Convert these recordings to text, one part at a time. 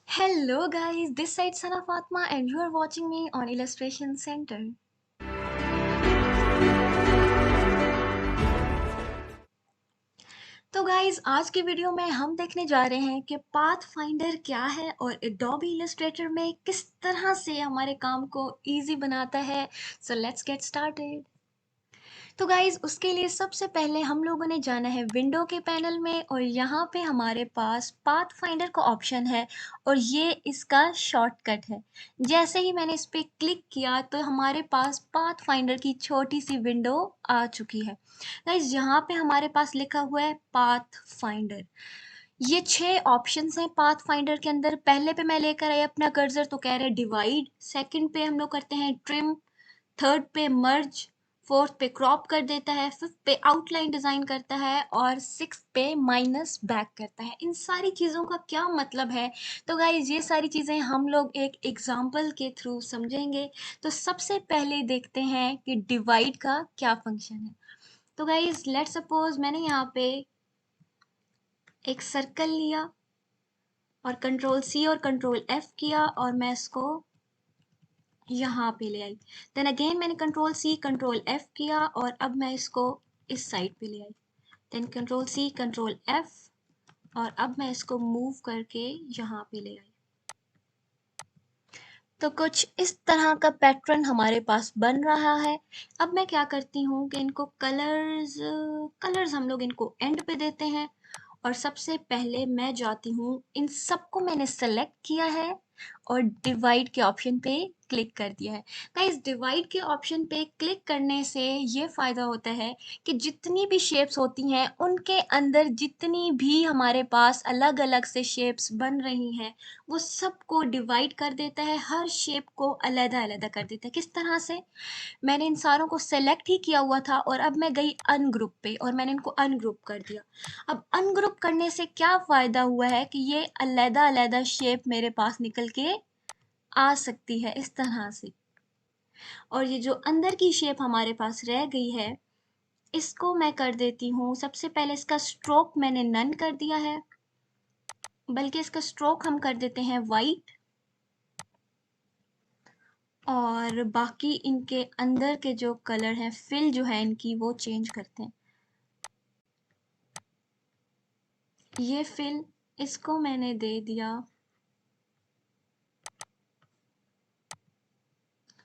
Hello guys, this side Sana Fatma and you are watching me on Illustration Center. तो guys आज की video में हम देखने जा रहे हैं कि पाथ फाइंडर क्या है और एडोबी इलस्ट्रेटर में किस तरह से हमारे काम को इजी बनाता है। So let's get started. तो गाइज उसके लिए सबसे पहले हम लोगों ने जाना है विंडो के पैनल में और यहाँ पे हमारे पास पाथ फाइंडर का ऑप्शन है और ये इसका शॉर्टकट है। जैसे ही मैंने इस पर क्लिक किया तो हमारे पास पाथ फाइंडर की छोटी सी विंडो आ चुकी है। गाइज यहाँ पे हमारे पास लिखा हुआ है पाथ फाइंडर। ये 6 ऑप्शंस हैं पाथ फाइंडर के अंदर। पहले पे मैं लेकर आई अपना कर्सर तो कह रहे हैं डिवाइड, सेकंड पे हम लोग करते हैं ट्रिम, थर्ड पे मर्ज, फोर्थ पे क्रॉप कर देता है, फिफ्थ पे आउटलाइन डिजाइन करता है और सिक्स्थ पे माइनस बैक करता है। इन सारी चीज़ों का क्या मतलब है? तो गाइज ये सारी चीज़ें हम लोग एक एग्जाम्पल के थ्रू समझेंगे। तो सबसे पहले देखते हैं कि डिवाइड का क्या फंक्शन है। तो गाइज लेट्स सपोज मैंने यहाँ पे एक सर्कल लिया और कंट्रोल सी और कंट्रोल एफ किया और मैं इसको यहाँ पे ले आई। देन अगेन मैंने कंट्रोल सी कंट्रोल एफ किया और अब मैं इसको इस साइड पे ले आई। Then control C control F और अब मैं इसको मूव करके यहाँ पे ले आई। तो कुछ इस तरह का पैटर्न हमारे पास बन रहा है। अब मैं क्या करती हूँ कि इनको कलर्स हम लोग इनको एंड पे देते हैं और सबसे पहले मैं जाती हूँ, इन सबको मैंने सेलेक्ट किया है और डिवाइड के ऑप्शन पे क्लिक कर दिया है। गाइस डिवाइड के ऑप्शन पे क्लिक करने से ये फ़ायदा होता है कि जितनी भी शेप्स होती हैं उनके अंदर जितनी भी हमारे पास अलग अलग से शेप्स बन रही हैं वो सबको डिवाइड कर देता है, हर शेप को अलग अलग कर देता है। किस तरह से? मैंने इन सारों को सेलेक्ट ही किया हुआ था और अब मैं गई अनग्रुप पे और मैंने इनको अनग्रुप कर दिया। अब अनग्रुप करने से क्या फ़ायदा हुआ है कि ये अलग-अलग शेप मेरे पास निकल के आ सकती है इस तरह से। और ये जो अंदर की शेप हमारे पास रह गई है इसको मैं कर देती हूँ, सबसे पहले इसका स्ट्रोक मैंने नन कर दिया है, बल्कि इसका स्ट्रोक हम कर देते हैं वाइट और बाकी इनके अंदर के जो कलर हैं फिल जो है इनकी वो चेंज करते हैं। ये फिल इसको मैंने दे दिया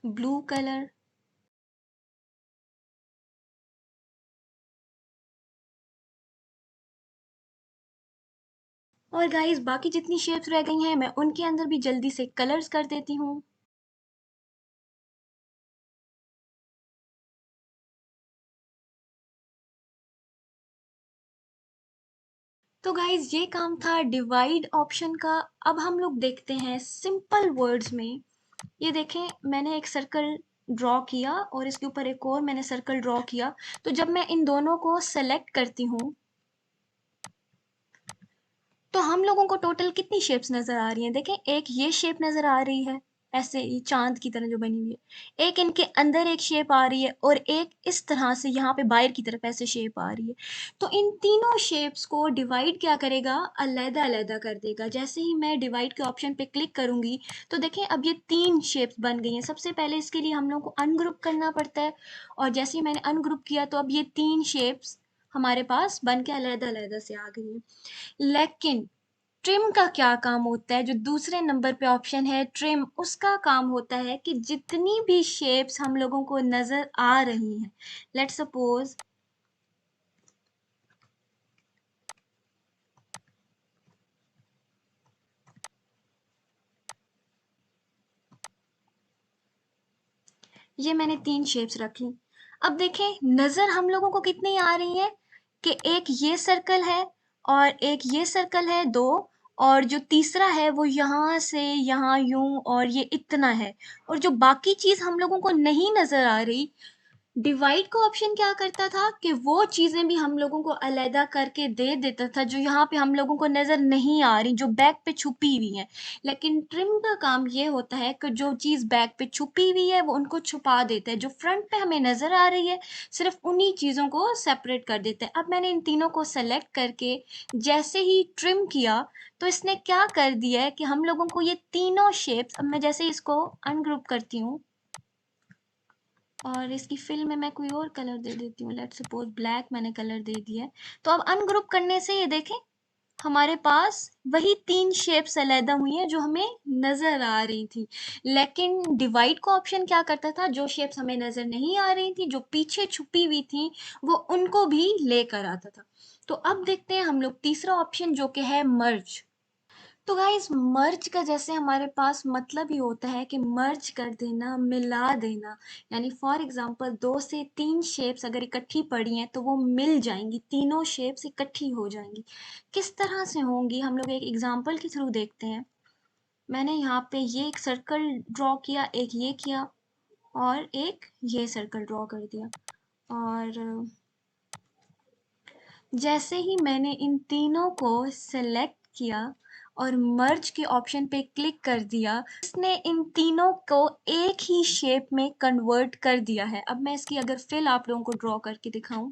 ब्लू कलर और गाइस बाकी जितनी शेप्स रह गई हैं मैं उनके अंदर भी जल्दी से कलर्स कर देती हूँ। तो गाइस ये काम था डिवाइड ऑप्शन का। अब हम लोग देखते हैं सिंपल वर्ड्स में। ये देखें मैंने एक सर्कल ड्रॉ किया और इसके ऊपर एक और मैंने सर्कल ड्रॉ किया। तो जब मैं इन दोनों को सेलेक्ट करती हूँ तो हम लोगों को टोटल कितनी शेप्स नजर आ रही हैं? देखें एक ये शेप नजर आ रही है ऐसे ही चांद की तरह जो बनी हुई है, एक इनके अंदर एक शेप आ रही है और एक इस तरह से यहाँ पे बाहर की तरफ ऐसे शेप आ रही है। तो इन तीनों शेप्स को डिवाइड क्या करेगा? अलग-अलग कर देगा। जैसे ही मैं डिवाइड के ऑप्शन पे क्लिक करूंगी तो देखें अब ये 3 शेप्स बन गई हैं। सबसे पहले इसके लिए हम लोग को अनग्रुप करना पड़ता है और जैसे ही मैंने अनग्रुप किया तो अब ये 3 शेप्स हमारे पास बन के अलग-अलग से आ गई हैं। लेकिन ट्रिम का क्या काम होता है? जो दूसरे नंबर पे ऑप्शन है ट्रिम, उसका काम होता है कि जितनी भी शेप्स हम लोगों को नजर आ रही हैं, लेट्स सपोज ये मैंने 3 शेप्स रख ली। अब देखें नजर हम लोगों को कितनी आ रही है कि एक ये सर्कल है और एक ये सर्कल है 2 और जो तीसरा है वो यहाँ से यहाँ यूं और ये इतना है और जो बाकी चीज हम लोगों को नहीं नजर आ रही डिवाइड का ऑप्शन क्या करता था कि वो चीजें भी हम लोगों को अलहदा करके दे देता था जो यहाँ पे हम लोगों को नजर नहीं आ रही, जो बैक पे छुपी हुई है। लेकिन ट्रिम का काम ये होता है कि जो चीज बैक पे छुपी हुई है वो उनको छुपा देता है, जो फ्रंट पे हमें नजर आ रही है सिर्फ उन्हीं चीजों को सेपरेट कर देता है। अब मैंने इन तीनों को सेलेक्ट करके जैसे ही ट्रिम किया तो इसने क्या कर दिया है कि हम लोगों को ये तीनों शेप्स, अब मैं जैसे इसको अनग्रुप करती हूँ और इसकी फिल में मैं कोई और कलर दे देती हूँ, लेट्स सपोज ब्लैक मैंने कलर दे दिया है। तो अब अनग्रुप करने से ये देखें हमारे पास वही तीन शेप्स अलहदा हुई हैं जो हमें नजर आ रही थी। लेकिन डिवाइड का ऑप्शन क्या करता था, जो शेप्स हमें नजर नहीं आ रही थी, जो पीछे छुपी हुई थी, वो उनको भी लेकर आता था। तो अब देखते हैं हम लोग तीसरा ऑप्शन जो कि है मर्ज। तो गाइस मर्ज का जैसे हमारे पास मतलब ही होता है कि मर्ज कर देना, मिला देना। यानी फॉर एग्जांपल दो से तीन शेप्स अगर इकट्ठी पड़ी हैं तो वो मिल जाएंगी, तीनों शेप्स इकट्ठी हो जाएंगी। किस तरह से होंगी हम लोग एक एग्जांपल के थ्रू देखते हैं। मैंने यहाँ पे ये एक सर्कल ड्रॉ किया, एक ये किया और एक ये सर्कल ड्रॉ कर दिया। और जैसे ही मैंने इन तीनों को सेलेक्ट किया और मर्ज के ऑप्शन पे क्लिक कर दिया, इसने इन तीनों को एक ही शेप में कन्वर्ट कर दिया है। अब मैं इसकी अगर फिल आप लोगों को ड्रॉ करके दिखाऊं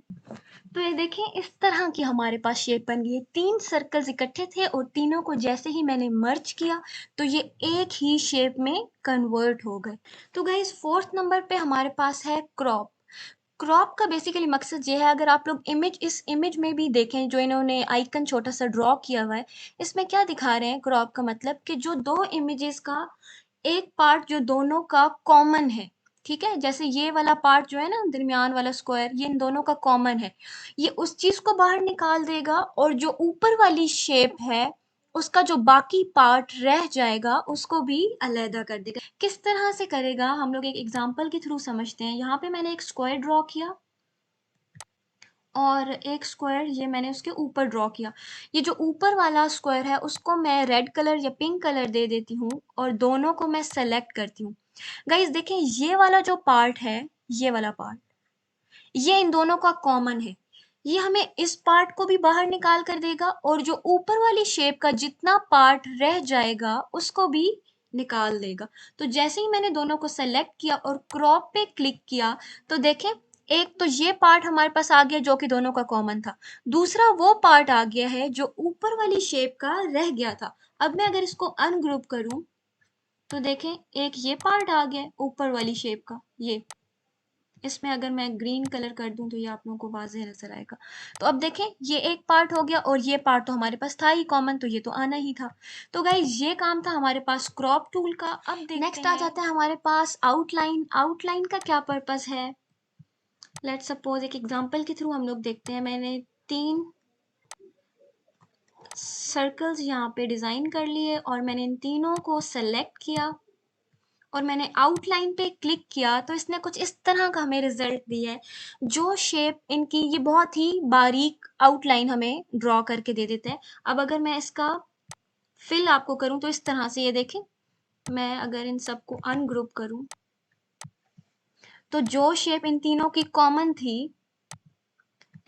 तो ये देखें इस तरह की हमारे पास शेप बन गई है। तीन सर्कल्स इकट्ठे थे और तीनों को जैसे ही मैंने मर्ज किया तो ये एक ही शेप में कन्वर्ट हो गए। तो गाइस फोर्थ नंबर पे हमारे पास है क्रॉप। क्रॉप का बेसिकली मकसद ये है, अगर आप लोग इस इमेज में भी देखें जो इन्होंने आइकन छोटा सा ड्रॉ किया हुआ है, इसमें क्या दिखा रहे हैं क्रॉप का मतलब कि जो दो इमेजेस का एक पार्ट जो दोनों का कॉमन है, ठीक है, जैसे ये वाला पार्ट जो है ना दरमियान वाला स्क्वायर, ये इन दोनों का कॉमन है, ये उस चीज को बाहर निकाल देगा और जो ऊपर वाली शेप है उसका जो बाकी पार्ट रह जाएगा उसको भी अलहदा कर देगा। किस तरह से करेगा हम लोग एक एग्जांपल के थ्रू समझते हैं। यहाँ पे मैंने एक स्क्वायर ड्रॉ किया और एक स्क्वायर ये मैंने उसके ऊपर ड्रॉ किया। ये जो ऊपर वाला स्क्वायर है उसको मैं रेड कलर या पिंक कलर दे देती हूँ और दोनों को मैं सेलेक्ट करती हूँ। गाइस देखें ये वाला जो पार्ट है, ये वाला पार्ट, ये इन दोनों का कॉमन है। ये हमें इस पार्ट को भी बाहर निकाल कर देगा और जो ऊपर वाली शेप का जितना पार्ट रह जाएगा उसको भी निकाल देगा। तो जैसे ही मैंने दोनों को सेलेक्ट किया और क्रॉप पे क्लिक किया तो देखें एक तो ये पार्ट हमारे पास आ गया जो कि दोनों का कॉमन था, दूसरा वो पार्ट आ गया है जो ऊपर वाली शेप का रह गया था। अब मैं अगर इसको अनग्रुप करूं तो देखें एक ये पार्ट आ गया ऊपर वाली शेप का, ये इसमें अगर मैं ग्रीन कलर कर दूं तो ये आप लोगों को वाज़ेह नजर आएगा। तो अब देखें ये एक पार्ट हो गया और ये पार्ट तो हमारे पास था ही कॉमन, तो ये तो आना ही था। तो गाइज ये काम था हमारे पास क्रॉप टूल का। अब देखते नेक्स्ट आ जाता है हमारे पास आउटलाइन। आउटलाइन का क्या पर्पस है, लेट्स सपोज एक एग्जांपल के थ्रू हम लोग देखते हैं। मैंने तीन सर्कल्स यहाँ पे डिज़ाइन कर लिए और मैंने इन तीनों को सेलेक्ट किया और मैंने आउटलाइन पे क्लिक किया तो इसने कुछ इस तरह का हमें रिजल्ट दिया है। जो शेप इनकी ये बहुत ही बारीक आउटलाइन हमें ड्रॉ करके दे देते हैं। अब अगर मैं इसका फिल आपको करूं तो इस तरह से ये देखें, मैं अगर इन सबको अनग्रुप करूं तो जो शेप इन तीनों की कॉमन थी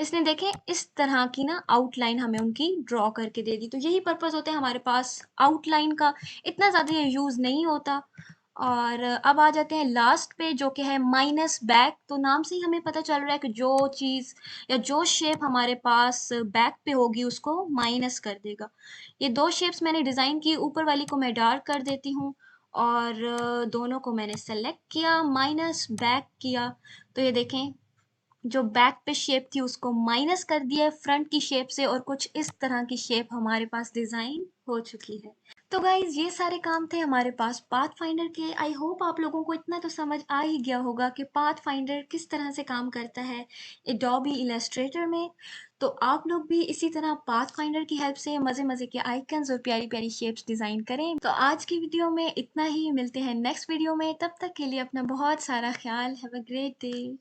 इसने देखें इस तरह की ना आउटलाइन हमें उनकी ड्रॉ करके दे दी। तो यही पर्पस होता है हमारे पास आउटलाइन का, इतना ज़्यादा ये यूज़ नहीं होता। और अब आ जाते हैं लास्ट पे जो कि है माइनस बैक। तो नाम से ही हमें पता चल रहा है कि जो चीज़ या जो शेप हमारे पास बैक पे होगी उसको माइनस कर देगा। ये दो शेप्स मैंने डिज़ाइन की, ऊपर वाली को मैं डार्क कर देती हूँ और दोनों को मैंने सेलेक्ट किया, माइनस बैक किया तो ये देखें जो बैक पे शेप थी उसको माइनस कर दिया फ्रंट की शेप से और कुछ इस तरह की शेप हमारे पास डिजाइन हो चुकी है। तो गाइज ये सारे काम थे हमारे पास पाथ फाइंडर के। आई होप आप लोगों को इतना तो समझ आ ही गया होगा कि पाथ फाइंडर किस तरह से काम करता है एडोबी इलस्ट्रेटर में। तो आप लोग भी इसी तरह पाथ फाइंडर की हेल्प से मज़े मज़े के आइकन्स और प्यारी प्यारी शेप्स डिज़ाइन करें। तो आज की वीडियो में इतना ही, मिलते हैं नेक्स्ट वीडियो में, तब तक के लिए अपना बहुत सारा ख्याल, हैव अ ग्रेट डे।